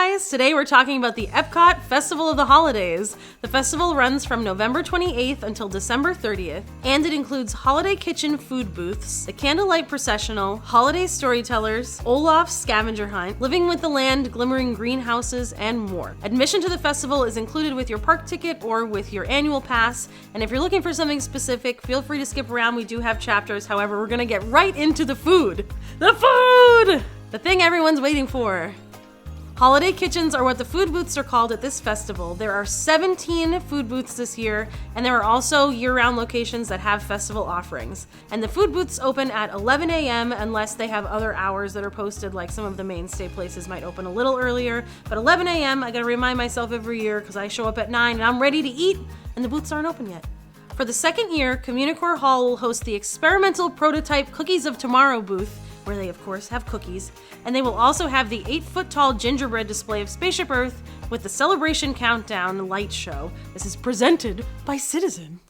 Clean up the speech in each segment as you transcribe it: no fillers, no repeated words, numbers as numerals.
guys! Today we're talking about the EPCOT Festival of the Holidays. The festival runs from November 28th until December 30th, and it includes holiday kitchen food booths, the Candlelight Processional, holiday storytellers, Olaf's Scavenger Hunt, Living with the Land, glimmering greenhouses, and more. Admission to the festival is included with your park ticket or with your annual pass, and if you're looking for something specific, feel free to skip around. We do have chapters. However, we're gonna get right into the food. The food! The thing everyone's waiting for. Holiday kitchens are what the food booths are called at this festival. There are 17 food booths this year, and there are also year-round locations that have festival offerings. And the food booths open at 11 a.m. unless they have other hours that are posted, like some of the mainstay places might open a little earlier. But 11 a.m., I gotta remind myself every year because I show up at 9 and I'm ready to eat, and the booths aren't open yet. For the second year, CommuniCore Hall will host the experimental prototype Cookies of Tomorrow booth, where they of course have cookies, and they will also have the 8-foot-tall gingerbread display of Spaceship Earth with the Celebration Countdown light show. This is presented by Citizen.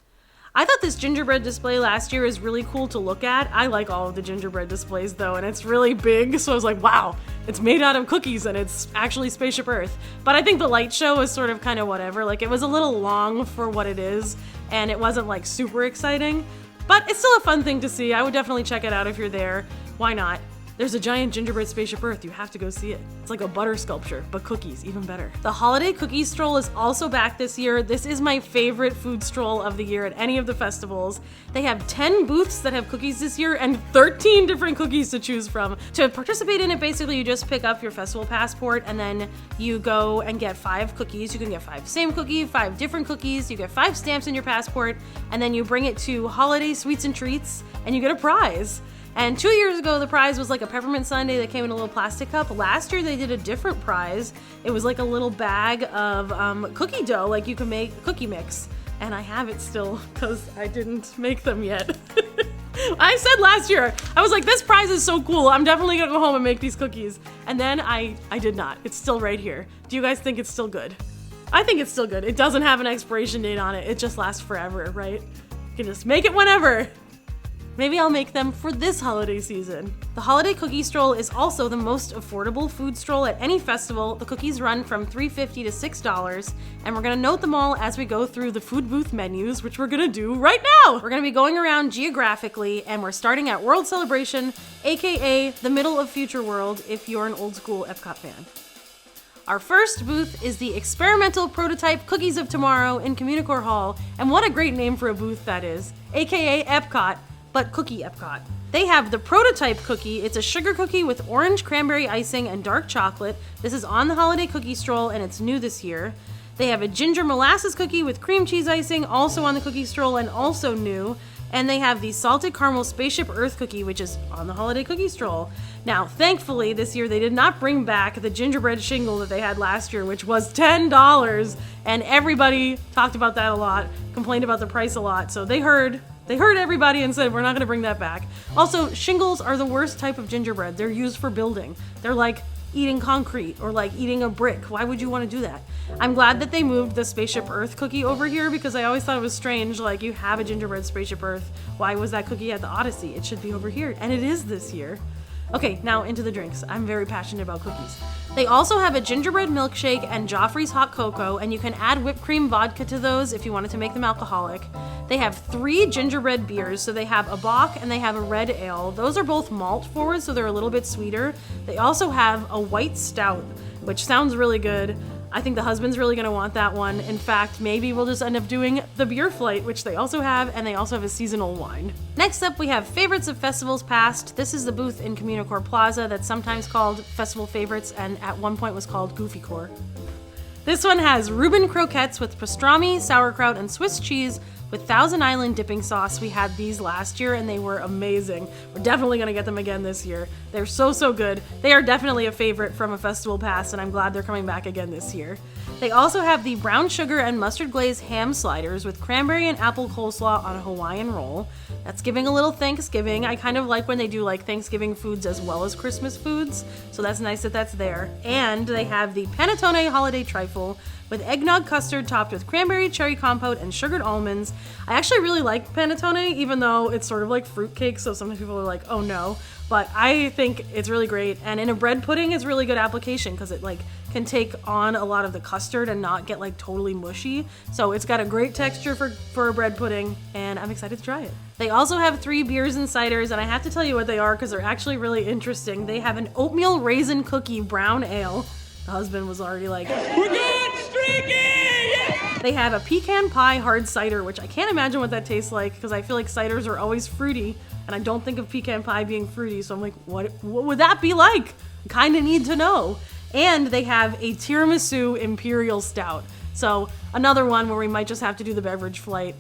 I thought this gingerbread display last year is really cool to look at. I like all of the gingerbread displays though, and it's really big, so I was like, wow, it's made out of cookies and it's actually Spaceship Earth. But I think the light show is sort of kind of whatever. Like, it was a little long for what it is, and it wasn't like super exciting, but it's still a fun thing to see. I would definitely check it out if you're there. Why not? There's a giant gingerbread Spaceship Earth. You have to go see it. It's like a butter sculpture, but cookies, even better. The holiday cookie stroll is also back this year. This is my favorite food stroll of the year at any of the festivals. They have 10 booths that have cookies this year and 13 different cookies to choose from. To participate in it, basically you just pick up your festival passport and then you go and get 5 cookies. You can get 5 same cookie, 5 different cookies. You get 5 stamps in your passport, and then you bring it to Holiday Sweets and Treats and you get a prize. And 2 years ago, the prize was like a peppermint sundae that came in a little plastic cup. Last year, they did a different prize. It was like a little bag of cookie dough, like you can make cookie mix. And I have it still, because I didn't make them yet. I said last year, I was like, this prize is so cool. I'm definitely gonna go home and make these cookies. And then I did not. It's still right here. Do you guys think it's still good? I think it's still good. It doesn't have an expiration date on it. It just lasts forever, right? You can just make it whenever. Maybe I'll make them for this holiday season. The holiday cookie stroll is also the most affordable food stroll at any festival. The cookies run from $3.50 to $6, and we're gonna note them all as we go through the food booth menus, which we're gonna do right now. We're gonna be going around geographically, and we're starting at World Celebration, aka the middle of Future World, if you're an old school EPCOT fan. Our first booth is the experimental prototype Cookies of Tomorrow in CommuniCore Hall, and what a great name for a booth that is, aka EPCOT, but cookie EPCOT. They have the prototype cookie. It's a sugar cookie with orange cranberry icing and dark chocolate. This is on the holiday cookie stroll and it's new this year. They have a ginger molasses cookie with cream cheese icing, also on the cookie stroll and also new. And they have the salted caramel Spaceship Earth cookie, which is on the holiday cookie stroll. Now, thankfully, this year they did not bring back the gingerbread shingle that they had last year, which was $10, and everybody talked about that a lot, complained about the price a lot, so they heard everybody and said, we're not gonna bring that back. Also, shingles are the worst type of gingerbread. They're used for building. They're like eating concrete or like eating a brick. Why would you want to do that? I'm glad that they moved the Spaceship Earth cookie over here because I always thought it was strange, like you have a gingerbread Spaceship Earth. Why was that cookie at the Odyssey? It should be over here, and it is this year. Okay, now into the drinks. I'm very passionate about cookies. They also have a gingerbread milkshake and Joffrey's hot cocoa, and you can add whipped cream vodka to those if you wanted to make them alcoholic. They have 3 gingerbread beers, so they have a Bock and they have a red ale. Those are both malt forward, so they're a little bit sweeter. They also have a white stout, which sounds really good. I think the husband's really gonna want that one. In fact, maybe we'll just end up doing the beer flight, which they also have, and they also have a seasonal wine. Next up, we have Favorites of Festivals Past. This is the booth in CommuniCore Plaza that's sometimes called Festival Favorites, and at one point was called GoofyCore. This one has Reuben croquettes with pastrami, sauerkraut, and Swiss cheese with Thousand Island dipping sauce. We had these last year and they were amazing. We're definitely gonna get them again this year. They're so good. They are definitely a favorite from a festival past, and I'm glad they're coming back again this year. They also have the brown sugar and mustard glaze ham sliders with cranberry and apple coleslaw on a Hawaiian roll. That's giving a little Thanksgiving. I kind of like when they do like Thanksgiving foods as well as Christmas foods, so that's nice that that's there. And they have the panettone holiday trifle with eggnog custard topped with cranberry cherry compote and sugared almonds. I actually really like panettone, even though it's sort of like fruitcake, so sometimes people are like, oh no. but I think it's really great. And in a bread pudding, it's really good application because it like can take on a lot of the custard and not get like totally mushy. So it's got a great texture for a bread pudding, and I'm excited to try it. They also have 3 beers and ciders, and I have to tell you what they are because they're actually really interesting. They have an oatmeal raisin cookie brown ale. The husband was already like, "We're going streaking!" Yeah! They have a pecan pie hard cider, which I can't imagine what that tastes like because I feel like ciders are always fruity, and I don't think of pecan pie being fruity, so I'm like, what would that be like? Kind of need to know. And they have a tiramisu imperial stout. So another one where we might just have to do the beverage flight.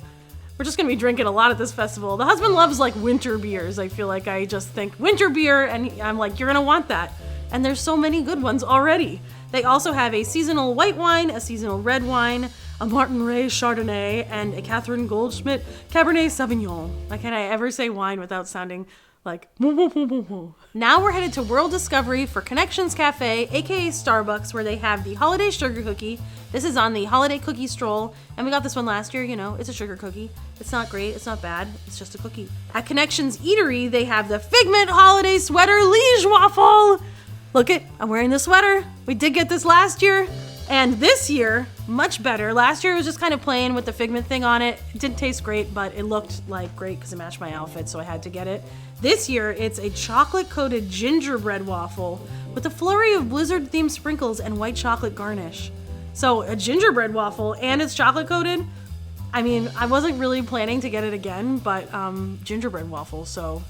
We're just gonna be drinking a lot at this festival. The husband loves like winter beers. I feel like I just think winter beer, and I'm like, you're gonna want that. And there's so many good ones already. They also have a seasonal white wine, a seasonal red wine, a Martin Ray Chardonnay, and a Catherine Goldschmidt Cabernet Sauvignon. Why can't I ever say wine without sounding like Now we're headed to World Discovery for Connections Cafe, aka Starbucks, where they have the holiday sugar cookie. This is on the holiday cookie stroll, and we got this one last year. You know, it's a sugar cookie. It's not great, it's not bad, it's just a cookie. At Connections Eatery, they have the Figment Holiday Sweater Liege Waffle. Look it, I'm wearing the sweater. We did get this last year, and this year, much better. Last year it was just kind of plain with the Figment thing on it. It didn't taste great, but it looked like great because it matched my outfit, so I had to get it. This year, it's a chocolate-coated gingerbread waffle with a flurry of blizzard-themed sprinkles and white chocolate garnish. So a gingerbread waffle, and it's chocolate-coated. I mean, I wasn't really planning to get it again, but gingerbread waffle, so.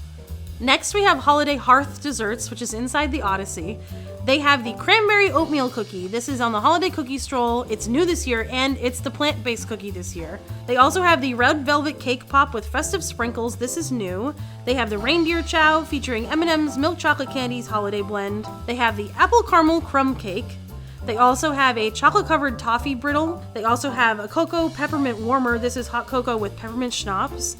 Next, we have holiday Hearth desserts, which is inside the Odyssey. They have the cranberry oatmeal cookie. This is on the holiday cookie stroll. It's new this year, and it's the plant-based cookie this year. They also have the red velvet cake pop with festive sprinkles. This is new. They have the reindeer chow featuring M&M's milk chocolate candies holiday blend. They have the apple caramel crumb cake. They also have a chocolate-covered toffee brittle. They also have a cocoa peppermint warmer. This is hot cocoa with peppermint schnapps.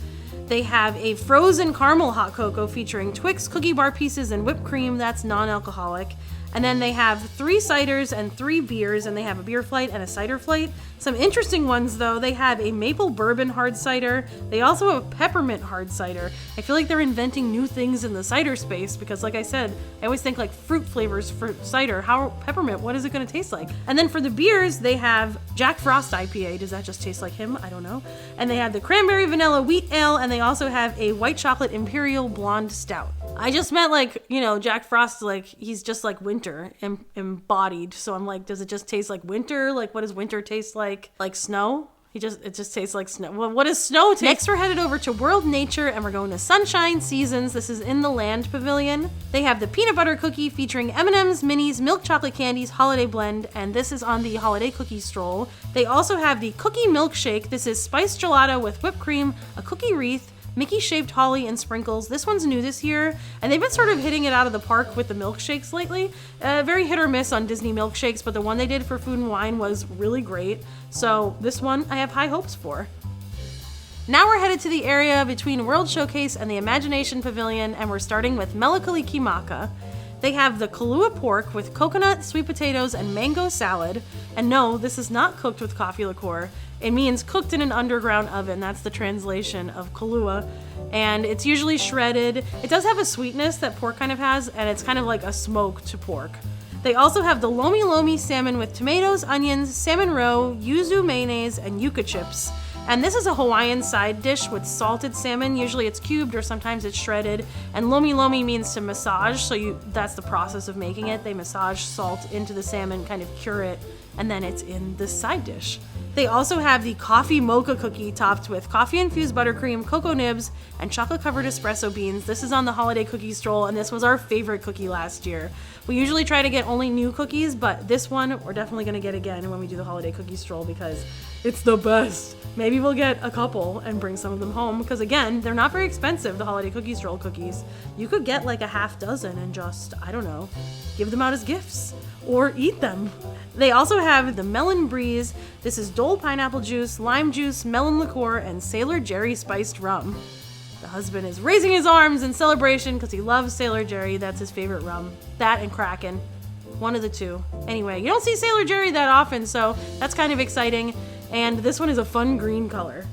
They have a frozen caramel hot cocoa featuring Twix cookie bar pieces and whipped cream. That's non-alcoholic. And then they have 3 ciders and 3 beers, and they have a beer flight and a cider flight. Some interesting ones though, they have a maple bourbon hard cider. They also have a peppermint hard cider. I feel like they're inventing new things in the cider space because like I said, I always think like fruit flavors for cider. How peppermint, what is it gonna taste like? And then for the beers, they have Jack Frost IPA. Does that just taste like him? I don't know. And they have the cranberry vanilla wheat ale, and they also have a white chocolate imperial blonde stout. I just meant like, you know, Jack Frost, like he's just like winter embodied. So I'm like, does it just taste like winter? Like what does winter taste like? Like snow? It just tastes like snow. Well, what does snow taste? Next, we're headed over to World Nature, and we're going to Sunshine Seasons. This is in the Land Pavilion. They have the peanut butter cookie featuring M&M's, Minis, milk chocolate candies, holiday blend, and this is on the holiday cookie stroll. They also have the cookie milkshake. This is spiced gelato with whipped cream, a cookie wreath, Mickey-shaped holly and sprinkles. This one's new this year, and they've been sort of hitting it out of the park with the milkshakes lately. Very hit or miss on Disney milkshakes, but the one they did for Food and Wine was really great. So this one I have high hopes for. Now we're headed to the area between World Showcase and the Imagination Pavilion, and we're starting with Mele Kalikimaka. They have the Kahlua pork with coconut, sweet potatoes, and mango salad. And no, this is not cooked with coffee liqueur. It means cooked in an underground oven. That's the translation of Kahlua. And it's usually shredded. It does have a sweetness that pork kind of has, and it's kind of like a smoked pork. They also have the Lomi Lomi salmon with tomatoes, onions, salmon roe, yuzu mayonnaise, and yuca chips. And this is a Hawaiian side dish with salted salmon. Usually it's cubed or sometimes it's shredded. And lomi lomi means to massage, so that's the process of making it. They massage salt into the salmon, kind of cure it, and then it's in the side dish. They also have the coffee mocha cookie topped with coffee-infused buttercream, cocoa nibs, and chocolate-covered espresso beans. This is on the holiday cookie stroll, and this was our favorite cookie last year. We usually try to get only new cookies, but this one we're definitely gonna get again when we do the holiday cookie stroll because it's the best. Maybe we'll get a couple and bring some of them home because again, they're not very expensive, the holiday cookie stroll cookies. You could get like a half dozen and just, I don't know, give them out as gifts or eat them. They also have the Melon Breeze. This is Dole pineapple juice, lime juice, melon liqueur, and Sailor Jerry spiced rum. The husband is raising his arms in celebration because he loves Sailor Jerry. That's his favorite rum. That and Kraken. One of the two. Anyway, you don't see Sailor Jerry that often, so that's kind of exciting. And this one is a fun green color.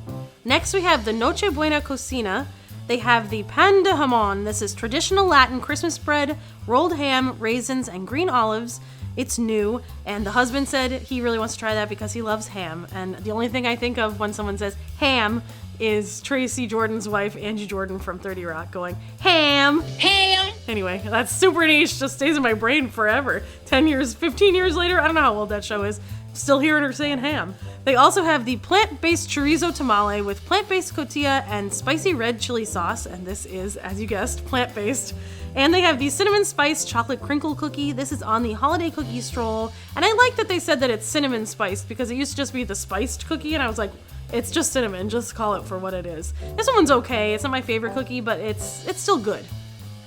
Next we have the Nochebuena Cocina. They have the pan de jamon. This is traditional Latin Christmas bread, rolled ham, raisins, and green olives. It's new, and the husband said he really wants to try that because he loves ham. And the only thing I think of when someone says ham is Tracy Jordan's wife, Angie Jordan from 30 Rock, going, ham! Ham! Anyway, that's super niche, just stays in my brain forever. 10 years, 15 years later, I don't know how old that show is, still hearing her saying ham. They also have the plant-based chorizo tamale with plant-based cotija and spicy red chili sauce, and this is, as you guessed, plant-based. And they have the cinnamon spice chocolate crinkle cookie. This is on the holiday cookie stroll, and I like that they said that it's cinnamon spiced because it used to just be the spiced cookie, and I was like, it's just cinnamon, just call it for what it is. This one's okay, it's not my favorite cookie, but it's still good.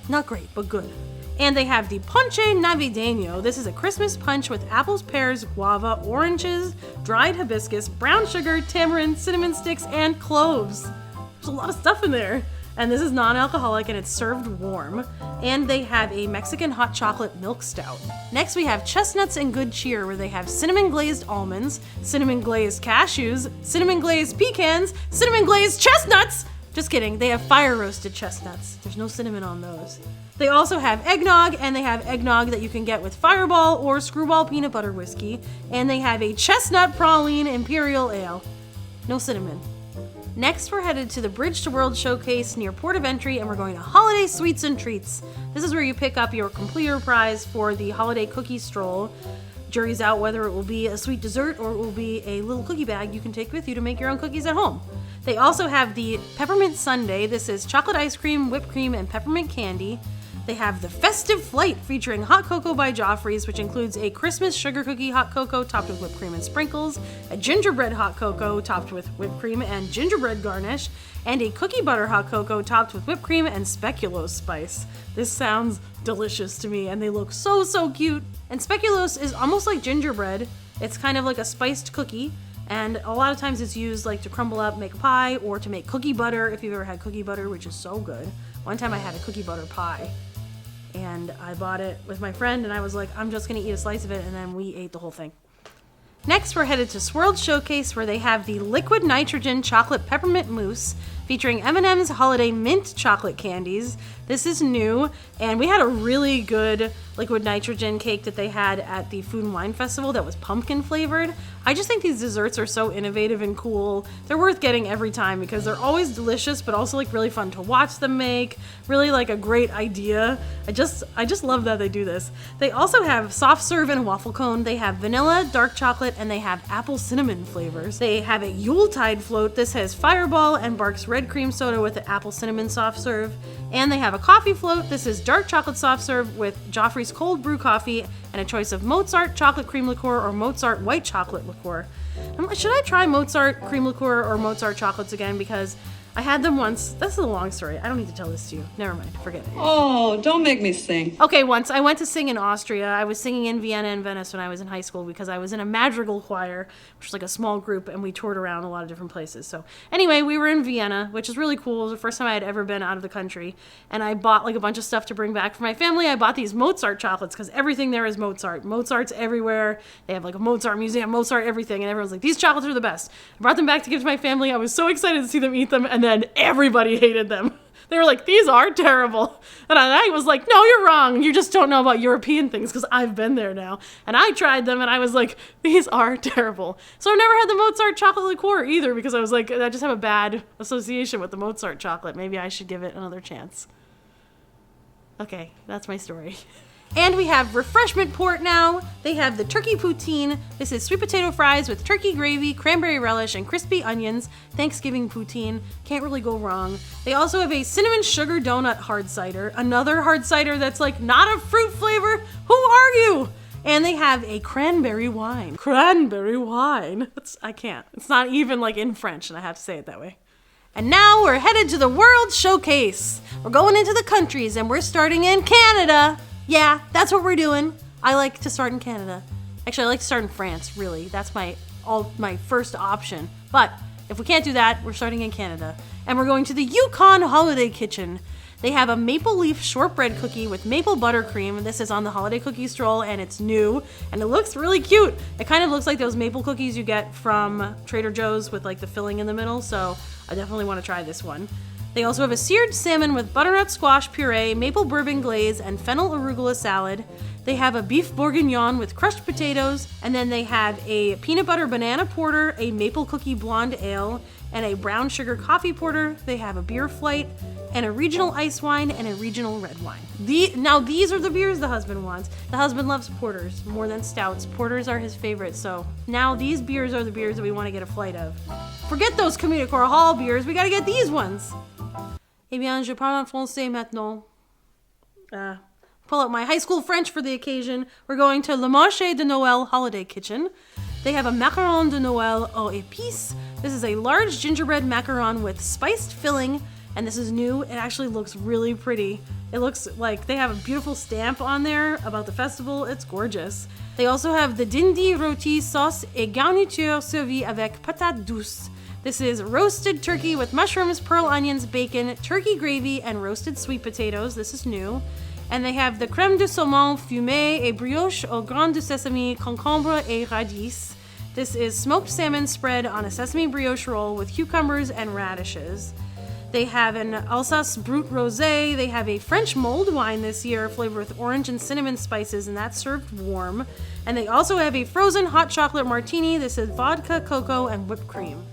Not great, but good. And they have the ponche navideño. This is a Christmas punch with apples, pears, guava, oranges, dried hibiscus, brown sugar, tamarind, cinnamon sticks, and cloves. There's a lot of stuff in there. And this is non-alcoholic and it's served warm. And they have a Mexican hot chocolate milk stout. Next we have Chestnuts and Good Cheer, where they have cinnamon glazed almonds, cinnamon glazed cashews, cinnamon glazed pecans, cinnamon glazed chestnuts. Just kidding, they have fire roasted chestnuts. There's no cinnamon on those. They also have eggnog, and they have eggnog that you can get with Fireball or Screwball peanut butter whiskey. And they have a chestnut praline imperial ale. No cinnamon. Next, we're headed to the Bridge to World Showcase near Port of Entry, and we're going to Holiday Sweets and Treats. This is where you pick up your completer prize for the holiday cookie stroll. Jury's out whether it will be a sweet dessert or it will be a little cookie bag you can take with you to make your own cookies at home. They also have the Peppermint Sundae. This is chocolate ice cream, whipped cream, and peppermint candy. They have the Festive Flight featuring hot cocoa by Joffrey's, which includes a Christmas sugar cookie hot cocoa topped with whipped cream and sprinkles, a gingerbread hot cocoa topped with whipped cream and gingerbread garnish, and a cookie butter hot cocoa topped with whipped cream and speculoos spice. This sounds delicious to me, and they look so cute. And speculoos is almost like gingerbread. It's kind of like a spiced cookie, and a lot of times it's used like to crumble up, make a pie, or to make cookie butter if you've ever had cookie butter, which is so good. One time I had a cookie butter pie. And I bought it with my friend, and I was like, I'm just gonna eat a slice of it, and then we ate the whole thing. Next, we're headed to Swirled Showcase, where they have the liquid nitrogen chocolate peppermint mousse featuring M&M's holiday mint chocolate candies. This is new, and we had a really good liquid nitrogen cake that they had at the Food and Wine Festival that was pumpkin flavored. I just think these desserts are so innovative and cool. They're worth getting every time because they're always delicious, but also like really fun to watch them make. Really like a great idea. I just love that they do this. They also have soft serve and waffle cone. They have vanilla, dark chocolate, and they have apple cinnamon flavors. They have a Yuletide float. This has Fireball and Bark's red cream soda with the apple cinnamon soft serve. And they have a coffee float. This is dark chocolate soft serve with Joffrey's cold brew coffee and a choice of Mozart chocolate cream liqueur or Mozart white chocolate liqueur. Should I try Mozart cream liqueur or Mozart chocolates again? Because I had them once. This is a long story. I don't need to tell this to you. Never mind. Forget it. Oh, don't make me sing. Okay, once I went to sing in Austria. I was singing in Vienna and Venice when I was in high school because I was in a madrigal choir, which was like a small group, and we toured around a lot of different places. So anyway, we were in Vienna, which is really cool. It was the first time I had ever been out of the country, and I bought like a bunch of stuff to bring back for my family. I bought these Mozart chocolates because everything there is Mozart. Mozart's everywhere. They have like a Mozart museum, Mozart everything, and everyone's like, these chocolates are the best. I brought them back to give to my family. I was so excited to see them eat them, and then everybody hated them. They were like, these are terrible. And I was like, no, you're wrong. You just don't know about European things because I've been there now. And I tried them and I was like, these are terrible. So I've never had the Mozart chocolate liqueur either because I was like, I just have a bad association with the Mozart chocolate. Maybe I should give it another chance. Okay, that's my story. And we have Refreshment Port now. They have the turkey poutine. This is sweet potato fries with turkey gravy, cranberry relish, and crispy onions. Thanksgiving poutine. Can't really go wrong. They also have a cinnamon sugar donut hard cider. Another hard cider that's like not a fruit flavor. Who are you? And they have a cranberry wine. Cranberry wine. I can't. It's not even like in French, and I have to say it that way. And now we're headed to the World Showcase. We're going into the countries, and we're starting in Canada. Yeah, that's what we're doing. I like to start in Canada. Actually, I like to start in France, really. That's my first option. But if we can't do that, we're starting in Canada. And we're going to the Yukon Holiday Kitchen. They have a maple leaf shortbread cookie with maple buttercream. This is on the holiday cookie stroll, and it's new, and it looks really cute. It kind of looks like those maple cookies you get from Trader Joe's with like the filling in the middle, so I definitely want to try this one. They also have a seared salmon with butternut squash puree, maple bourbon glaze, and fennel arugula salad. They have a beef bourguignon with crushed potatoes, and then they have a peanut butter banana porter, a maple cookie blonde ale, and a brown sugar coffee porter. They have a beer flight, and a regional ice wine, and a regional red wine. Now these are the beers the husband wants. The husband loves porters more than stouts. Porters are his favorite, so now these beers are the beers that we want to get a flight of. Forget those CommuniCore Hall beers, we gotta get these ones. Eh bien, je parle en français maintenant. Pull out my high school French for the occasion. We're going to Le Marché de Noël Holiday Kitchen. They have a macaron de Noël aux épices. This is a large gingerbread macaron with spiced filling, and this is new. It actually looks really pretty. It looks like they have a beautiful stamp on there about the festival. It's gorgeous. They also have the dindi rôti sauce et garniture servie avec patates douces. This is roasted turkey with mushrooms, pearl onions, bacon, turkey gravy, and roasted sweet potatoes. This is new. And they have the crème de saumon fumée et brioche au grain de sesame, concombre et radis. This is smoked salmon spread on a sesame brioche roll with cucumbers and radishes. They have an Alsace Brut Rosé. They have a French mulled wine this year flavored with orange and cinnamon spices, and that's served warm. And they also have a frozen hot chocolate martini. This is vodka, cocoa, and whipped cream.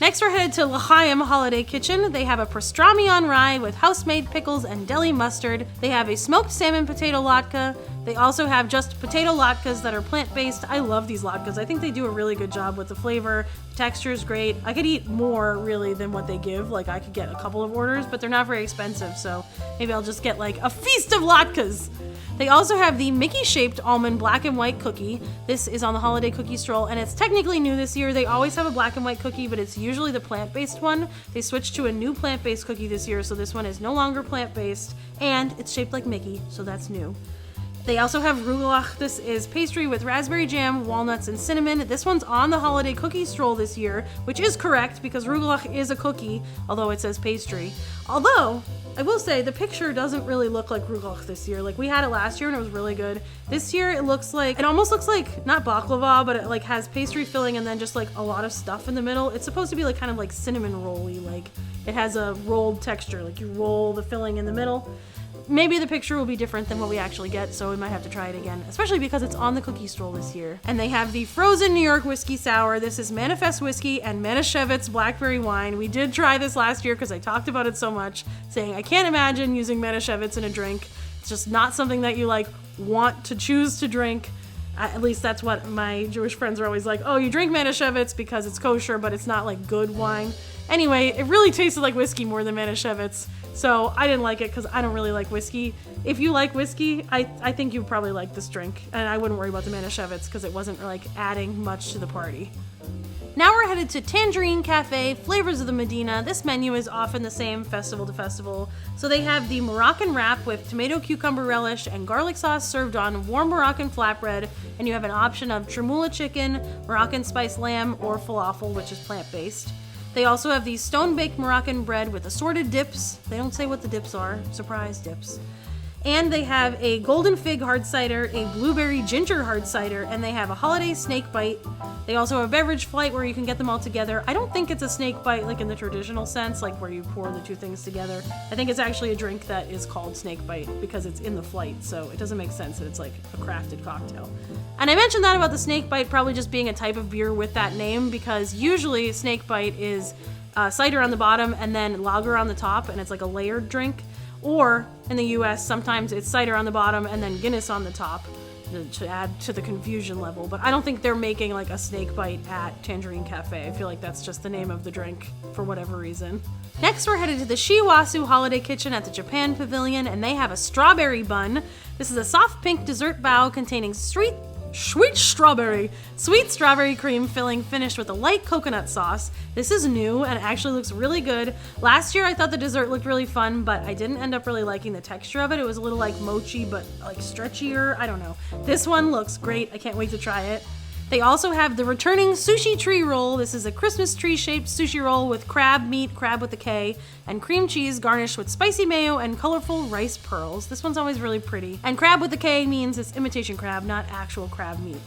Next, we're headed to L'Chaim Holiday Kitchen. They have a pastrami on rye with house-made pickles and deli mustard. They have a smoked salmon potato latke. They also have just potato latkes that are plant-based. I love these latkes. I think they do a really good job with the flavor. The texture is great. I could eat more, really, than what they give. Like, I could get a couple of orders, but they're not very expensive, so maybe I'll just get, like, a feast of latkes. They also have the Mickey-shaped almond black and white cookie. This is on the holiday cookie stroll, and it's technically new this year. They always have a black and white cookie, but it's usually the plant-based one. They switched to a new plant-based cookie this year, so this one is no longer plant-based, and it's shaped like Mickey, so that's new. They also have rugelach. This is pastry with raspberry jam, walnuts, and cinnamon. This one's on the holiday cookie stroll this year, which is correct because rugelach is a cookie, although it says pastry. Although, I will say, the picture doesn't really look like rugelach this year. Like, we had it last year and it was really good. This year, it almost looks like, not baklava, but it like has pastry filling and then just like a lot of stuff in the middle. It's supposed to be like kind of like cinnamon rolly, like it has a rolled texture, like you roll the filling in the middle. Maybe the picture will be different than what we actually get, so we might have to try it again, especially because it's on the cookie stroll this year. And they have the frozen New York whiskey sour. This is Manifest whiskey and Manischewitz blackberry wine. We did try this last year because I talked about it so much, saying I can't imagine using Manischewitz in a drink. It's just not something that you like want to choose to drink. At least that's what my Jewish friends are always like, oh, you drink Manischewitz because it's kosher, but it's not like good wine. Anyway, it really tasted like whiskey more than Manischewitz, so I didn't like it because I don't really like whiskey. If you like whiskey, I think you probably like this drink, and I wouldn't worry about the Manischewitz because it wasn't like adding much to the party. Now we're headed to Tangierine Cafe, Flavors of the Medina. This menu is often the same festival to festival. So they have the Moroccan wrap with tomato cucumber relish and garlic sauce served on warm Moroccan flatbread, and you have an option of chermoula chicken, Moroccan spiced lamb, or falafel, which is plant-based. They also have the stone-baked Moroccan bread with assorted dips. They don't say what the dips are. Surprise dips. And they have a golden fig hard cider, a blueberry ginger hard cider, and they have a holiday snake bite. They also have a beverage flight where you can get them all together. I don't think it's a snake bite like in the traditional sense, like where you pour the two things together. I think it's actually a drink that is called snake bite because it's in the flight, so it doesn't make sense that it's like a crafted cocktail. And I mentioned that about the snake bite probably just being a type of beer with that name because usually snake bite is cider on the bottom and then lager on the top, and it's like a layered drink. Or in the US, sometimes it's cider on the bottom and then Guinness on the top to add to the confusion level. But I don't think they're making like a snake bite at Tangierine Cafe. I feel like that's just the name of the drink for whatever reason. Next, we're headed to the Wasu Holiday Kitchen at the Japan Pavilion, and they have a strawberry bun. This is a soft pink dessert bao containing sweet strawberry cream filling finished with a light coconut sauce. This is new and actually looks really good. Last year I thought the dessert looked really fun, but I didn't end up really liking the texture of it. It was a little like mochi, but like stretchier. I don't know. This one looks great. I can't wait to try it. They also have the returning sushi tree roll. This is a Christmas tree shaped sushi roll with crab meat, crab with a K, and cream cheese garnished with spicy mayo and colorful rice pearls. This one's always really pretty. And crab with a K means it's imitation crab, not actual crab meat.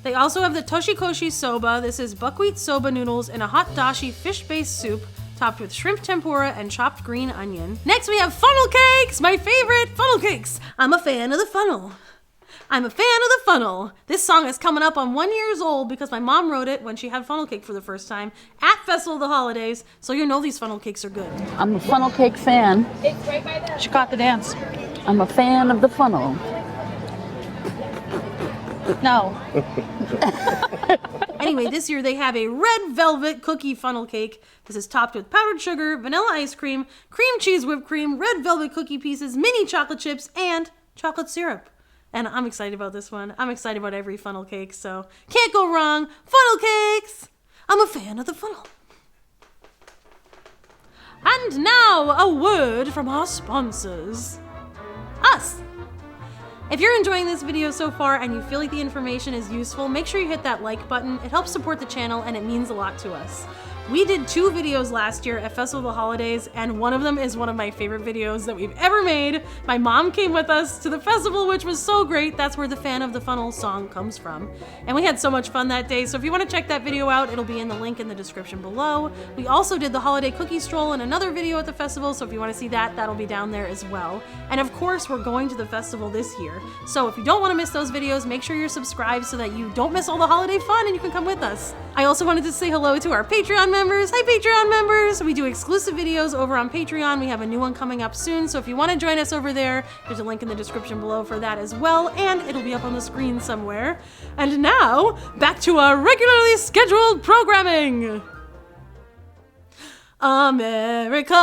They also have the toshikoshi soba. This is buckwheat soba noodles in a hot dashi fish-based soup topped with shrimp tempura and chopped green onion. Next we have funnel cakes, my favorite funnel cakes. I'm a fan of the funnel. I'm a fan of the funnel. This song is coming up on 1 year old because my mom wrote it when she had funnel cake for the first time at Festival of the Holidays, so you know these funnel cakes are good. I'm a funnel cake fan. It's right by the... She caught the dance. I'm a fan of the funnel. No. Anyway, this year they have a red velvet cookie funnel cake. This is topped with powdered sugar, vanilla ice cream, cream cheese whipped cream, red velvet cookie pieces, mini chocolate chips, and chocolate syrup. And I'm excited about this one. I'm excited about every funnel cake, so can't go wrong. Funnel cakes! I'm a fan of the funnel. And now, a word from our sponsors. Us! If you're enjoying this video so far and you feel like the information is useful, make sure you hit that like button. It helps support the channel and it means a lot to us. We did 2 videos last year at Festival of the Holidays, and one of them is one of my favorite videos that we've ever made. My mom came with us to the festival, which was so great. That's where the Fan of the Funnel song comes from. And we had so much fun that day, so if you want to check that video out, it'll be in the link in the description below. We also did the holiday cookie stroll in another video at the festival, so if you want to see that, that'll be down there as well. And of course, we're going to the festival this year. So if you don't want to miss those videos, make sure you're subscribed so that you don't miss all the holiday fun and you can come with us. I also wanted to say hello to our Patreon members. Hi Patreon members! We do exclusive videos over on Patreon. We have a new one coming up soon, so if you want to join us over there, there's a link in the description below for that as well, and it'll be up on the screen somewhere. And now, back to our regularly scheduled programming! America,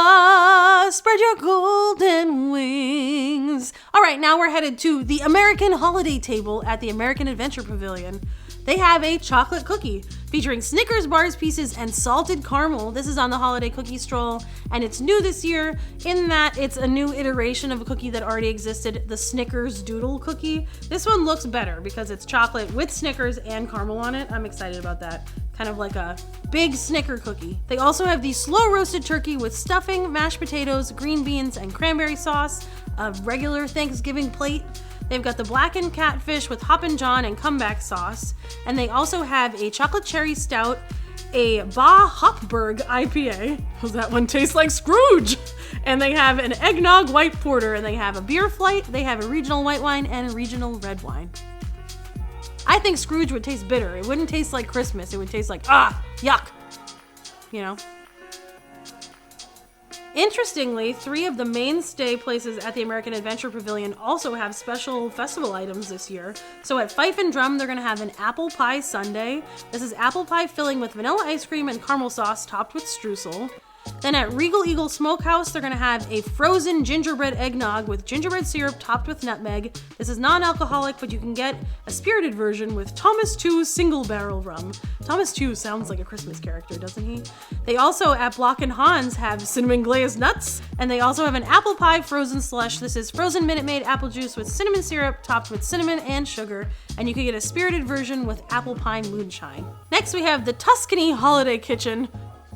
spread your golden wings. All right, now we're headed to the American Holiday Table at the American Adventure Pavilion. They have a chocolate cookie featuring Snickers bars pieces and salted caramel. This is on the holiday cookie stroll, and it's new this year in that it's a new iteration of a cookie that already existed, the Snickers Doodle cookie. This one looks better because it's chocolate with Snickers and caramel on it. I'm excited about that. Kind of like a big Snicker cookie. They also have the slow roasted turkey with stuffing, mashed potatoes, green beans, and cranberry sauce, a regular Thanksgiving plate. They've got the blackened catfish with Hoppin' John and comeback sauce. And they also have a chocolate cherry stout, a Bah Hopberg IPA, because that one tastes like Scrooge. And they have an eggnog white porter, and they have a beer flight, they have a regional white wine, and a regional red wine. I think Scrooge would taste bitter. It wouldn't taste like Christmas. It would taste like, yuck. You know? Interestingly, 3 of the mainstay places at the American Adventure Pavilion also have special festival items this year. So at Fife and Drum, they're gonna have an apple pie sundae. This is apple pie filling with vanilla ice cream and caramel sauce topped with streusel. Then at Regal Eagle Smokehouse, they're gonna have a frozen gingerbread eggnog with gingerbread syrup topped with nutmeg. This is non-alcoholic, but you can get a spirited version with Thomas Tew single barrel rum. Thomas Tew sounds like a Christmas character, doesn't he? They also, at Block and Hans, have cinnamon glazed nuts, and they also have an apple pie frozen slush. This is frozen Minute Maid apple juice with cinnamon syrup topped with cinnamon and sugar, and you can get a spirited version with apple pie moonshine. Next, we have the Tuscany Holiday Kitchen.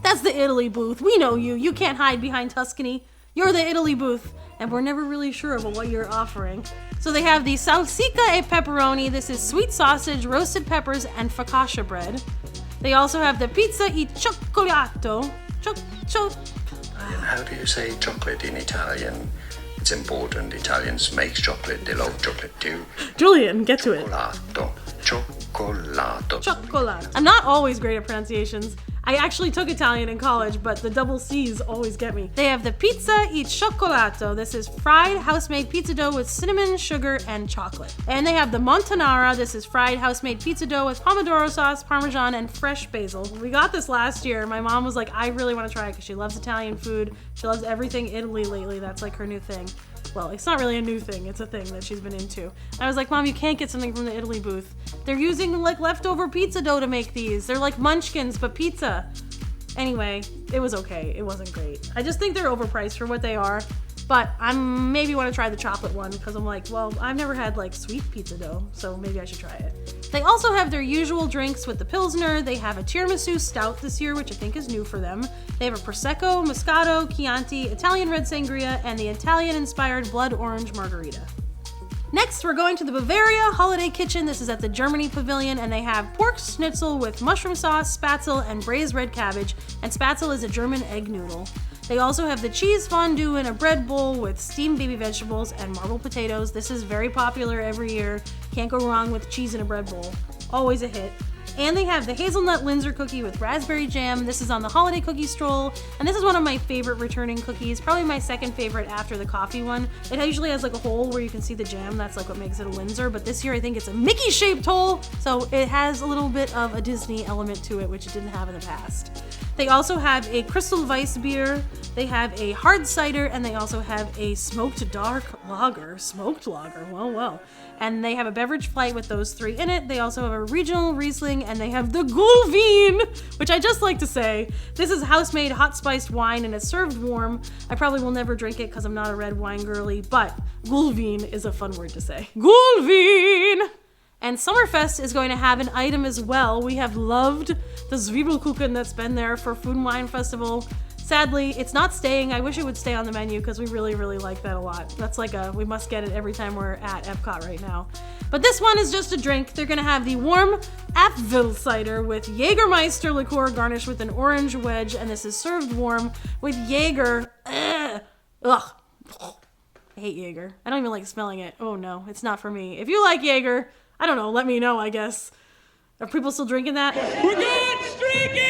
That's the Italy booth. We know you. You can't hide behind Tuscany. You're the Italy booth, and we're never really sure about what you're offering. So they have the salsiccia e pepperoni. This is sweet sausage, roasted peppers, and focaccia bread. They also have the pizza e cioccolato. How do you say chocolate in Italian? It's important. Italians make chocolate. They love chocolate too. Julian, get to it. Cioccolato. I'm not always great at pronunciations. I actually took Italian in college, but the double C's always get me. They have the pizza e cioccolato. This is fried house-made pizza dough with cinnamon, sugar, and chocolate. And they have the montanara. This is fried house-made pizza dough with pomodoro sauce, parmesan, and fresh basil. We got this last year. My mom was like, I really want to try it because she loves Italian food. She loves everything Italy lately. That's like her new thing. Well, it's not really a new thing. It's a thing that she's been into. I was like, Mom, you can't get something from the Italy booth. They're using like leftover pizza dough to make these. They're like munchkins, but pizza. Anyway, it was okay. It wasn't great. I just think they're overpriced for what they are. But I maybe want to try the chocolate one because I'm like, well, I've never had like sweet pizza dough, so maybe I should try it. They also have their usual drinks with the Pilsner. They have a tiramisu stout this year, which I think is new for them. They have a Prosecco, Moscato, Chianti, Italian red sangria, and the Italian-inspired blood orange margarita. Next, we're going to the Bavaria Holiday Kitchen. This is at the Germany Pavilion, and they have pork schnitzel with mushroom sauce, spatzel, and braised red cabbage, and spatzel is a German egg noodle. They also have the cheese fondue in a bread bowl with steamed baby vegetables and marbled potatoes. This is very popular every year. Can't go wrong with cheese in a bread bowl. Always a hit. And they have the hazelnut Linzer cookie with raspberry jam. This is on the holiday cookie stroll. And this is one of my favorite returning cookies. Probably my second favorite after the coffee one. It usually has like a hole where you can see the jam. That's like what makes it a Linzer. But this year I think it's a Mickey shaped hole. So it has a little bit of a Disney element to it, which it didn't have in the past. They also have a Crystal Weiss beer. They have a hard cider, and they also have a smoked dark lager. Smoked lager, whoa. And they have a beverage flight with those three in it. They also have a regional Riesling, and they have the Gulvin, which I just like to say. This is house-made hot spiced wine, and it's served warm. I probably will never drink it because I'm not a red wine girly, but Gulvin is a fun word to say. Gulvin! And Summerfest is going to have an item as well. We have loved the Zwiebelkuchen that's been there for Food and Wine Festival. Sadly, it's not staying. I wish it would stay on the menu because we really, really like that a lot. That's like we must get it every time we're at EPCOT right now. But this one is just a drink. They're gonna have the warm Apfel cider with Jägermeister liqueur garnished with an orange wedge, and this is served warm with Jaeger. Ugh. I hate Jaeger. I don't even like smelling it. Oh no, it's not for me. If you like Jaeger, I don't know, let me know, I guess. Are people still drinking that? We're good drinking!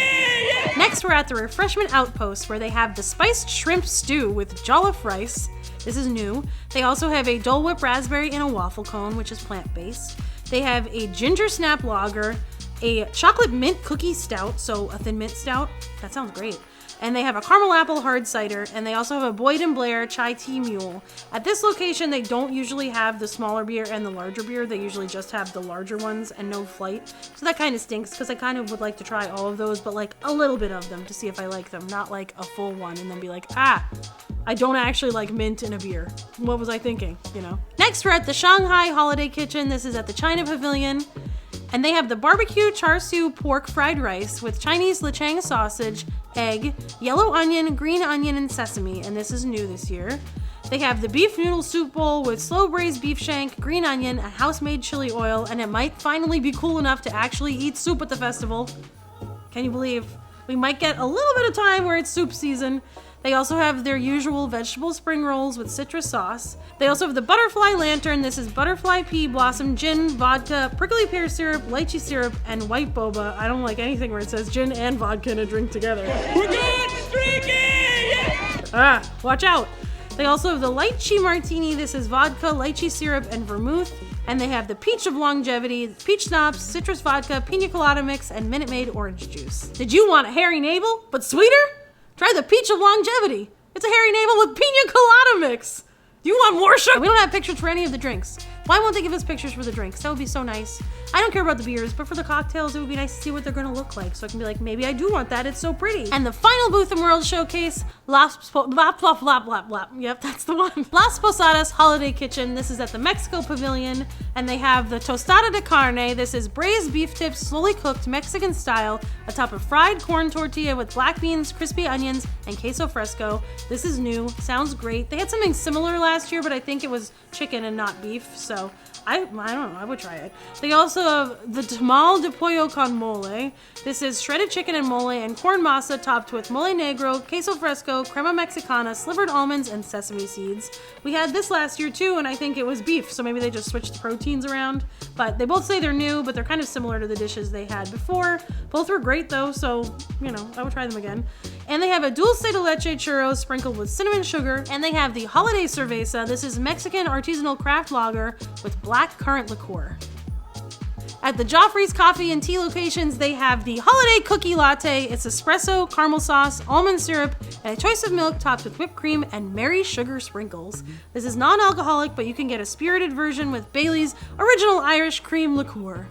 Next, we're at the Refreshment Outpost, where they have the spiced shrimp stew with jollof rice. This is new. They also have a Dole Whip raspberry in a waffle cone, which is plant-based. They have a ginger snap lager, a chocolate mint cookie stout, so a thin mint stout. That sounds great. And they have a caramel apple hard cider, and they also have a Boyd & Blair chai tea mule. At this location, they don't usually have the smaller beer and the larger beer. They usually just have the larger ones and no flight. So that kind of stinks, because I kind of would like to try all of those, but like a little bit of them to see if I like them, not like a full one and then be like, I don't actually like mint in a beer. What was I thinking, you know? Next, we're at the Shanghai Holiday Kitchen. This is at the China Pavilion. And they have the barbecue char siu pork fried rice with Chinese lechang sausage, egg, yellow onion, green onion, and sesame, and this is new this year. They have the beef noodle soup bowl with slow braised beef shank, green onion, and house-made chili oil, and it might finally be cool enough to actually eat soup at the festival. Can you believe? We might get a little bit of time where it's soup season. They also have their usual vegetable spring rolls with citrus sauce. They also have the butterfly lantern. This is butterfly pea blossom, gin, vodka, prickly pear syrup, lychee syrup, and white boba. I don't like anything where it says gin and vodka in a drink together. We're good drinking! Yeah! Watch out. They also have the lychee martini. This is vodka, lychee syrup, and vermouth. And they have the peach of longevity, peach schnapps, citrus vodka, pina colada mix, and Minute Maid orange juice. Did you want a hairy navel, but sweeter? Try the peach of longevity. It's a hairy navel with pina colada mix. Do you want more sugar? We don't have pictures for any of the drinks. Why won't they give us pictures for the drinks? That would be so nice. I don't care about the beers, but for the cocktails, it would be nice to see what they're gonna look like. So I can be like, maybe I do want that, it's so pretty. And the final booth in World Showcase, Yep, that's the one. Las Posadas Holiday Kitchen. This is at the Mexico Pavilion, and they have the tostada de carne. This is braised beef tips, slowly cooked Mexican style, atop of fried corn tortilla with black beans, crispy onions, and queso fresco. This is new, sounds great. They had something similar last year, but I think it was chicken and not beef, so I don't know, I would try it. They also have the tamal de pollo con mole. This is shredded chicken and mole and corn masa topped with mole negro, queso fresco, crema mexicana, slivered almonds, and sesame seeds. We had this last year too, and I think it was beef, so maybe they just switched the proteins around. But they both say they're new, but they're kind of similar to the dishes they had before. Both were great though, so, you know, I would try them again. And they have a dulce de leche churro sprinkled with cinnamon sugar. And they have the holiday cerveza. This is Mexican artisanal craft lager with black currant liqueur. At the Joffrey's Coffee and Tea locations, they have the holiday cookie latte. It's espresso, caramel sauce, almond syrup, and a choice of milk topped with whipped cream and Mary sugar sprinkles. This is non-alcoholic, but you can get a spirited version with Bailey's original Irish cream liqueur.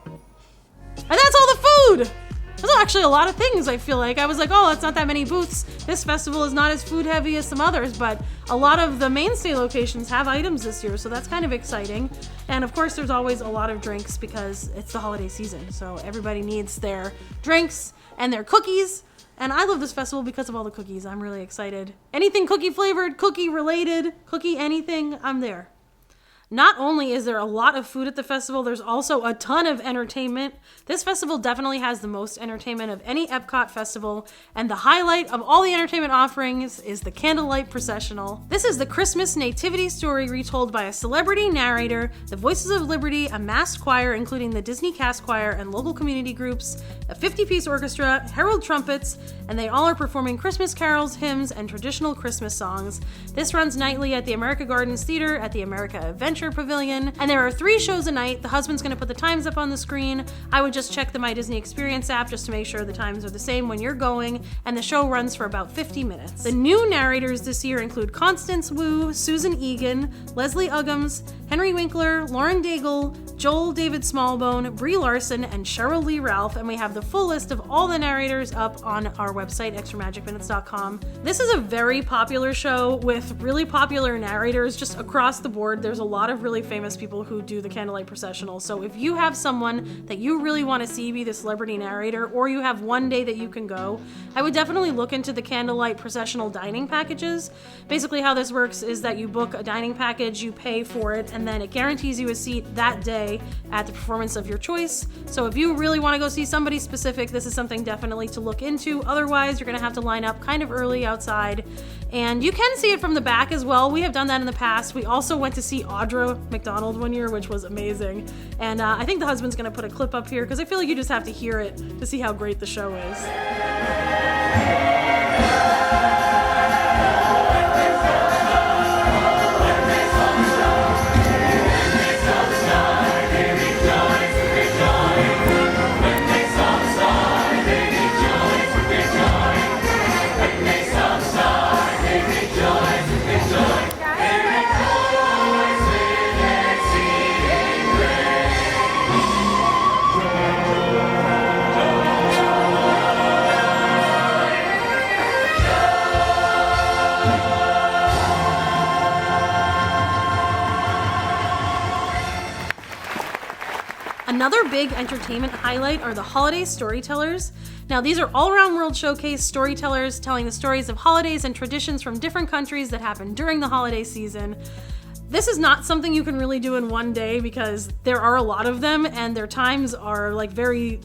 And that's all the food! There's actually a lot of things, I feel like. I was like, oh, it's not that many booths. This festival is not as food heavy as some others, but a lot of the mainstay locations have items this year, so that's kind of exciting. And of course, there's always a lot of drinks because it's the holiday season, so everybody needs their drinks and their cookies. And I love this festival because of all the cookies. I'm really excited. Anything cookie flavored, cookie related, cookie anything, I'm there. Not only is there a lot of food at the festival, there's also a ton of entertainment. This festival definitely has the most entertainment of any EPCOT festival, and the highlight of all the entertainment offerings is the Candlelight Processional. This is the Christmas nativity story retold by a celebrity narrator, the Voices of Liberty, a masked choir including the Disney Cast Choir and local community groups, a 50-piece orchestra, herald trumpets, and they all are performing Christmas carols, hymns, and traditional Christmas songs. This runs nightly at the America Gardens Theater, at the America Adventure Pavilion, and there are 3 shows a night. The husband's going to put the times up on the screen. I would just check the My Disney Experience app just to make sure the times are the same when you're going, and the show runs for about 50 minutes. The new narrators this year include Constance Wu, Susan Egan, Leslie Uggams, Henry Winkler, Lauren Daigle, Joel David Smallbone, Brie Larson, and Cheryl Lee Ralph, and we have the full list of all the narrators up on our website, extramagicminutes.com. This is a very popular show with really popular narrators just across the board. There's a lot of really famous people who do the Candlelight Processional, so if you have someone that you really want to see be the celebrity narrator, or you have one day that you can go, I would definitely look into the Candlelight Processional dining packages. Basically how this works is that you book a dining package, you pay for it, and then it guarantees you a seat that day at the performance of your choice. So if you really want to go see somebody specific, this is something definitely to look into. Otherwise, you're going to have to line up kind of early outside. And you can see it from the back as well. We have done that in the past. We also went to see Audra McDonald one year, which was amazing. And I think the husband's going to put a clip up here because I feel like you just have to hear it to see how great the show is. Another big entertainment highlight are the holiday storytellers. Now, these are all-around world showcase storytellers telling the stories of holidays and traditions from different countries that happen during the holiday season. This is not something you can really do in one day because there are a lot of them and their times are like very,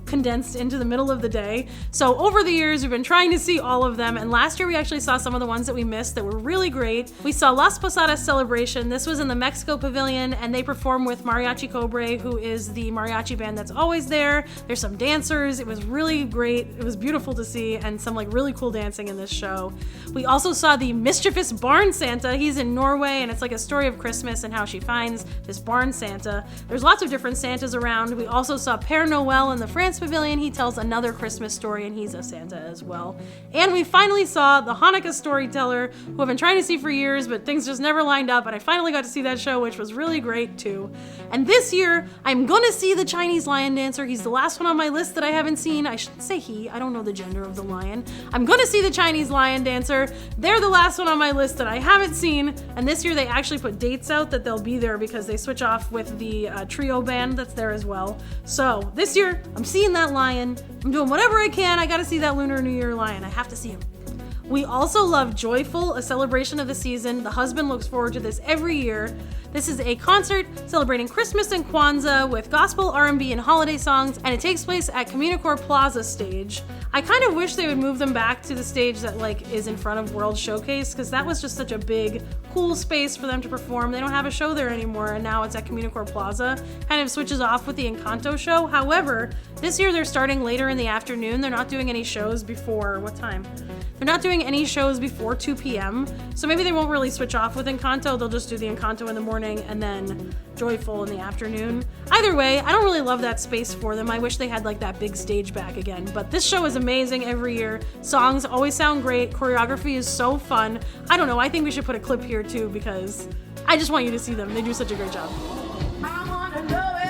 condensed into the middle of the day. So over the years, we've been trying to see all of them, and last year we actually saw some of the ones that we missed that were really great. We saw Las Posadas Celebration. This was in the Mexico Pavilion, and they perform with Mariachi Cobre, who is the mariachi band that's always there. There's some dancers. It was really great. It was beautiful to see, and some really cool dancing in this show. We also saw the Mischievous Barn Santa. He's in Norway, and it's like a story of Christmas and how she finds this barn Santa. There's lots of different Santas around. We also saw Père Noël in the France Pavilion. He tells another Christmas story, and he's a Santa as well. And we finally saw the Hanukkah storyteller, who I've been trying to see for years, but things just never lined up, and I finally got to see that show, which was really great too. And this year, I'm gonna see the Chinese lion dancer. He's the last one on my list that I haven't seen. I shouldn't say he, I don't know the gender of the lion. I'm gonna see the Chinese lion dancer. They're the last one on my list that I haven't seen, and this year they actually put dates out that they'll be there because they switch off with the trio band that's there as well. So this year, I'm seeing that lion. I'm doing whatever I can. I gotta see that Lunar New Year lion. I have to see him. We also love Joyful, a celebration of the season. The husband looks forward to this every year. This is a concert celebrating Christmas and Kwanzaa with gospel, R&B, and holiday songs, and it takes place at CommuniCore Plaza stage. I kind of wish they would move them back to the stage that is in front of World Showcase, because that was just such a big, cool space for them to perform. They don't have a show there anymore, and now it's at CommuniCore Plaza. Kind of switches off with the Encanto show. However, this year they're starting later in the afternoon. They're not doing any shows before, what time? They're not doing any shows before 2 p.m., so maybe they won't really switch off with Encanto. They'll just do the Encanto in the morning and then Joyful in the afternoon. Either way, I don't really love that space for them. I wish they had that big stage back again, but this show is amazing every year. Songs always sound great. Choreography is so fun. I don't know, I think we should put a clip here too because I just want you to see them. They do such a great job. I wanna know it,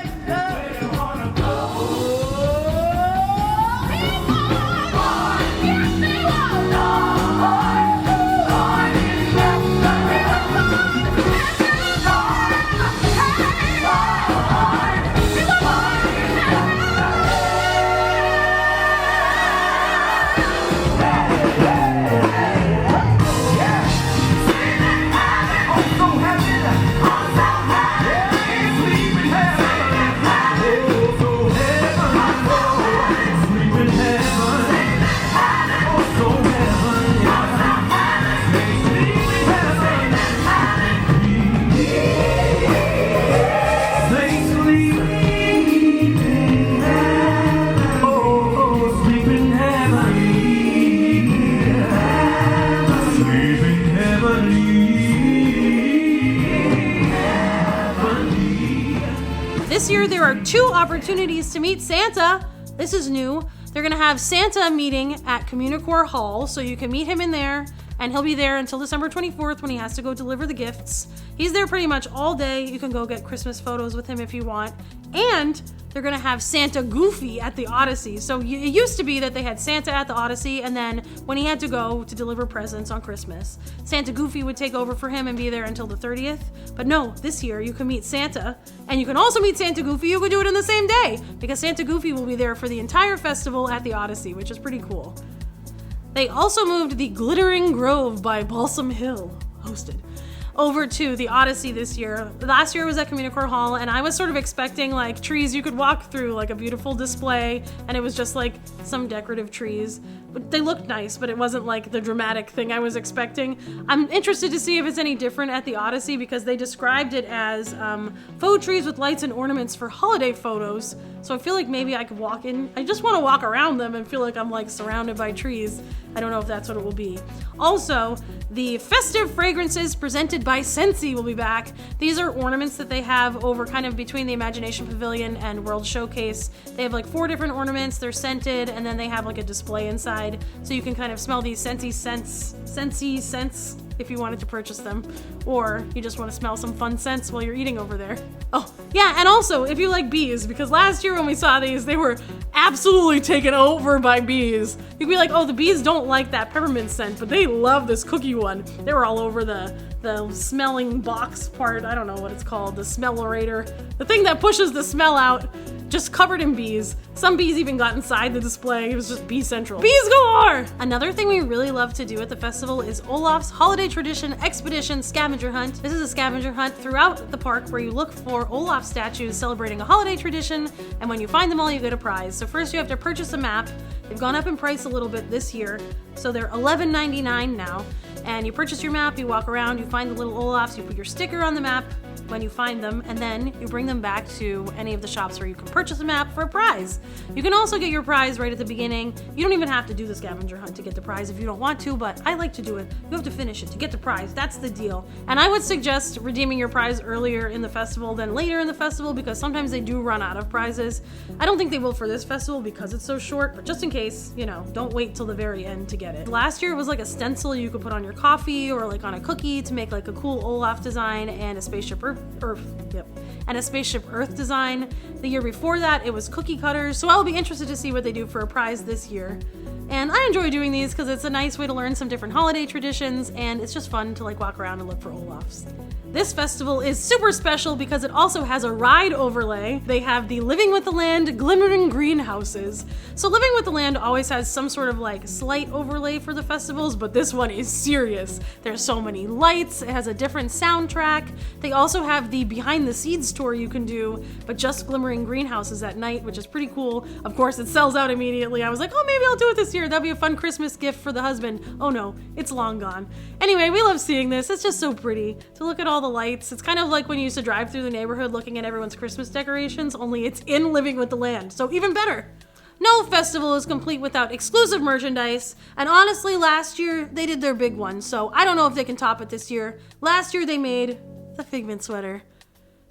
are 2 opportunities to meet Santa. This is new. They're gonna have Santa meeting at CommuniCore Hall, so you can meet him in there, and he'll be there until December 24th when he has to go deliver the gifts. He's there pretty much all day. You can go get Christmas photos with him if you want. And they're gonna have Santa Goofy at the Odyssey. So it used to be that they had Santa at the Odyssey, and then when he had to go to deliver presents on Christmas, Santa Goofy would take over for him and be there until the 30th. But no, this year you can meet Santa, and you can also meet Santa Goofy. You could do it in the same day, because Santa Goofy will be there for the entire festival at the Odyssey, which is pretty cool. They also moved the Glittering Grove by Balsam Hill, hosted, over to the Odyssey this year. Last year was at CommuniCore Hall, and I was sort of expecting like trees you could walk through, like a beautiful display, and it was just like some decorative trees. But they looked nice, but it wasn't like the dramatic thing I was expecting. I'm interested to see if it's any different at the Odyssey, because they described it as faux trees with lights and ornaments for holiday photos. So I feel like maybe I could walk in. I just want to walk around them and feel like I'm like surrounded by trees. I don't know if that's what it will be. Also, the festive fragrances presented by Scentsy will be back. These are ornaments that they have over kind of between the Imagination Pavilion and World Showcase. They have like 4 different ornaments. They're scented, and then they have like a display inside, so you can kind of smell these Scentsy scents if you wanted to purchase them, or you just want to smell some fun scents while you're eating over there. Oh, yeah, and also, if you like bees, because last year when we saw these, they were absolutely taken over by bees. You'd be like, oh, the bees don't like that peppermint scent, but they love this cookie one. They were all over the smelling box part, I don't know what it's called, the smellerator, the thing that pushes the smell out, just covered in bees. Some bees even got inside the display. It was just bee central. Bees galore! Another thing we really love to do at the festival is Olaf's Holiday Tradition Expedition Scavenger Hunt. This is a scavenger hunt throughout the park where you look for Olaf statues celebrating a holiday tradition, and when you find them all, you get a prize. So first you have to purchase a map. They've gone up in price a little bit this year, so they're $11.99 now. And you purchase your map, you walk around, you find the little Olafs, you put your sticker on the map when you find them, and then you bring them back to any of the shops where you can purchase a map for a prize. You can also get your prize right at the beginning. You don't even have to do the scavenger hunt to get the prize if you don't want to, but I like to do it. You have to finish it to get the prize. That's the deal. And I would suggest redeeming your prize earlier in the festival than later in the festival, because sometimes they do run out of prizes. I don't think they will for this festival because it's so short, but just in case, you know, don't wait till the very end to get it. Last year it was like a stencil you could put on your coffee or like on a cookie to make like a cool Olaf design and a Spaceship Earth design. The year before that it was cookie cutters, so I'll be interested to see what they do for a prize this year. And I enjoy doing these because it's a nice way to learn some different holiday traditions, and it's just fun to like walk around and look for Olafs. This festival is super special because it also has a ride overlay. They have the Living with the Land glimmering greenhouses. So Living with the Land always has some sort of like slight overlay for the festivals, but this one is serious. There's so many lights, it has a different soundtrack. They also have the behind the scenes tour you can do, but just glimmering greenhouses at night, which is pretty cool. Of course, it sells out immediately. I was like, oh, maybe I'll do it this year. That'll be a fun Christmas gift for the husband. Oh no, it's long gone. Anyway, we love seeing this. It's just so pretty to look at all the lights. It's kind of like when you used to drive through the neighborhood looking at everyone's Christmas decorations, only it's in Living with the Land, so even better. No festival is complete without exclusive merchandise, and honestly, last year they did their big one, so I don't know if they can top it this year. Last year they made the Figment sweater.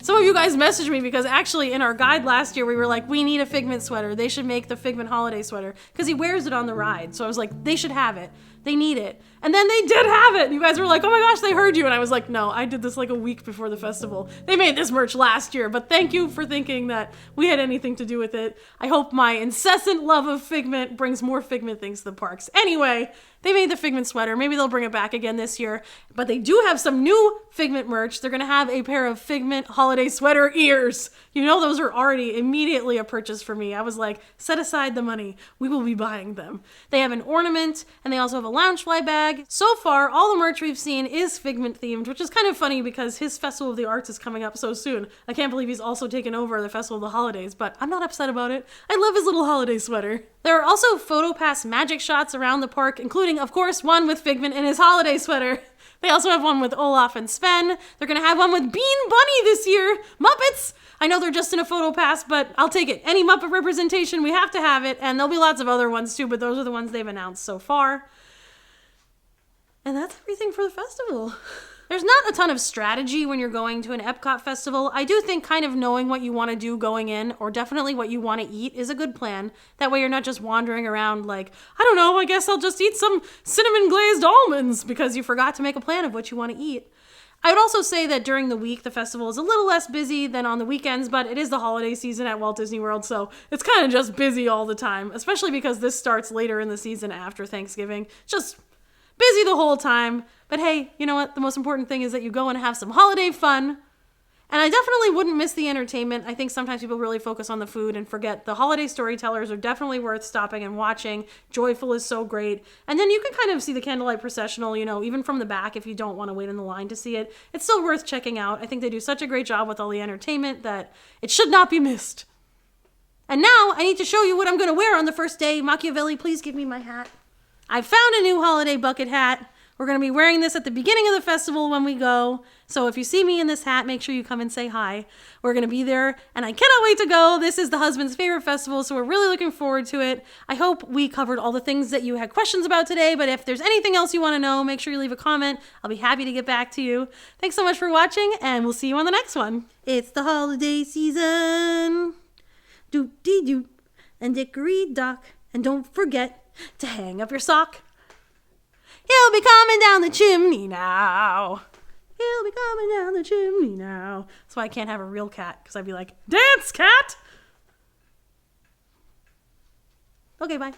Some of you guys messaged me because actually in our guide last year we were like, we need a Figment sweater. They should make the Figment holiday sweater because he wears it on the ride. So I was like, they should have it. They need it. And then they did have it. And you guys were like, oh my gosh, they heard you. And I was like, no, I did this like a week before the festival. They made this merch last year, but thank you for thinking that we had anything to do with it. I hope my incessant love of Figment brings more Figment things to the parks. Anyway, they made the Figment sweater. Maybe they'll bring it back again this year. But they do have some new Figment merch. They're going to have a pair of Figment holiday sweater ears. You know, those are already immediately a purchase for me. I was like, set aside the money. We will be buying them. They have an ornament, and they also have a Loungefly bag. So far, all the merch we've seen is Figment themed, which is kind of funny because his Festival of the Arts is coming up so soon. I can't believe he's also taken over the Festival of the Holidays, but I'm not upset about it. I love his little holiday sweater. There are also PhotoPass magic shots around the park, including, of course, one with Figment in his holiday sweater. They also have one with Olaf and Sven. They're gonna have one with Bean Bunny this year. Muppets! I know they're just in a PhotoPass, but I'll take it. Any Muppet representation, we have to have it. And there'll be lots of other ones too, but those are the ones they've announced so far. And that's everything for the festival. There's not a ton of strategy when you're going to an Epcot festival. I do think kind of knowing what you want to do going in, or definitely what you want to eat, is a good plan. That way you're not just wandering around like, I don't know, I guess I'll just eat some cinnamon glazed almonds because you forgot to make a plan of what you want to eat. I would also say that during the week, the festival is a little less busy than on the weekends, but it is the holiday season at Walt Disney World, so it's kind of just busy all the time, especially because this starts later in the season after Thanksgiving. Just busy the whole time. But hey, you know what? The most important thing is that you go and have some holiday fun. And I definitely wouldn't miss the entertainment. I think sometimes people really focus on the food and forget the holiday storytellers are definitely worth stopping and watching. Joyful is so great. And then you can kind of see the Candlelight Processional, you know, even from the back if you don't want to wait in the line to see it. It's still worth checking out. I think they do such a great job with all the entertainment that it should not be missed. And now I need to show you what I'm going to wear on the first day. Machiavelli, please give me my hat. I found a new holiday bucket hat. We're going to be wearing this at the beginning of the festival when we go. So if you see me in this hat, make sure you come and say hi. We're going to be there, and I cannot wait to go. This is the husband's favorite festival, so we're really looking forward to it. I hope we covered all the things that you had questions about today, but if there's anything else you want to know, make sure you leave a comment. I'll be happy to get back to you. Thanks so much for watching, and we'll see you on the next one. It's the holiday season. Doop-dee-doop and dickory-dock, and don't forget to hang up your sock. He'll be coming down the chimney now. He'll be coming down the chimney now. That's why I can't have a real cat, because I'd be like, dance, cat! Okay, bye.